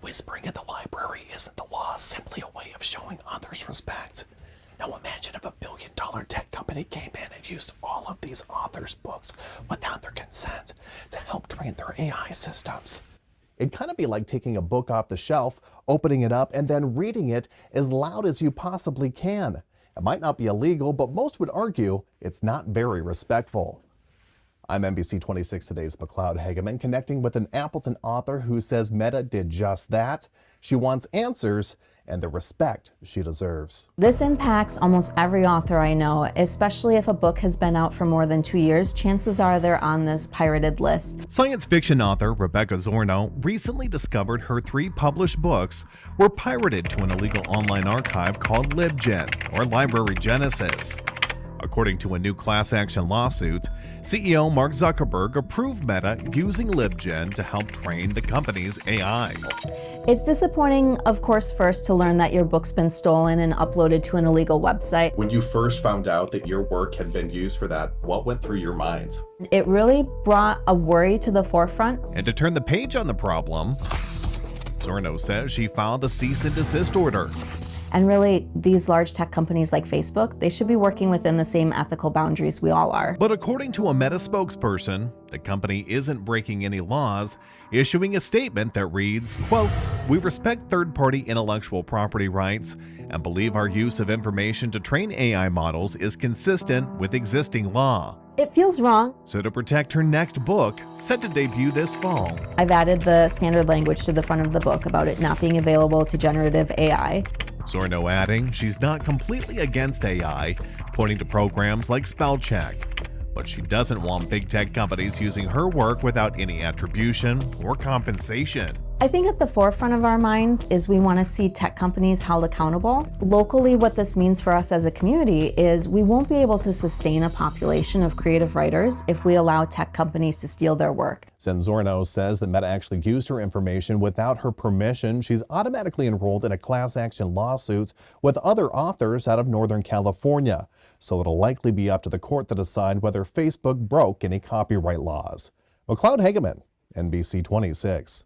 whispering in the library isn't the law simply a way of showing others respect? Now imagine if a billion-dollar tech company came in and used all of these authors' books without their consent to help train their AI systems. It'd kind of be like taking a book off the shelf, opening it up, and then reading it as loud as you possibly can. It might not be illegal, but most would argue it's not very respectful. I'm NBC 26 Today's McLeod Hageman, connecting with an Appleton author who says Meta did just that. She wants answers and the respect she deserves. This impacts almost every author I know, especially if a book has been out for more than 2 years. Chances are they're on this pirated list. Science fiction author Rebecca Zorno recently discovered her 3 published books were pirated to an illegal online archive called LibGen, or Library Genesis. According to a new class action lawsuit, CEO Mark Zuckerberg approved Meta using LibGen to help train the company's AI. It's disappointing, of course, first to learn that your book's been stolen and uploaded to an illegal website. When you first found out that your work had been used for that, what went through your mind? It really brought a worry to the forefront. And to turn the page on the problem, Zorno says she filed a cease and desist order. And really, these large tech companies like Facebook, they should be working within the same ethical boundaries we all are. But according to a Meta spokesperson, the company isn't breaking any laws, issuing a statement that reads, quote, "We respect third-party intellectual property rights and believe our use of information to train AI models is consistent with existing law." It feels wrong. So to protect her next book, set to debut this fall, I've added the standard language to the front of the book about it not being available to generative AI. Zorno adding she's not completely against AI, pointing to programs like spell check. But she doesn't want big tech companies using her work without any attribution or compensation. I think at the forefront of our minds is we want to see tech companies held accountable. Locally, what this means for us as a community is we won't be able to sustain a population of creative writers if we allow tech companies to steal their work. Since Zorno says that Meta actually used her information without her permission, she's automatically enrolled in a class action lawsuit with other authors out of Northern California. So it'll likely be up to the court to decide whether Facebook broke any copyright laws. McLeod Hageman, NBC 26.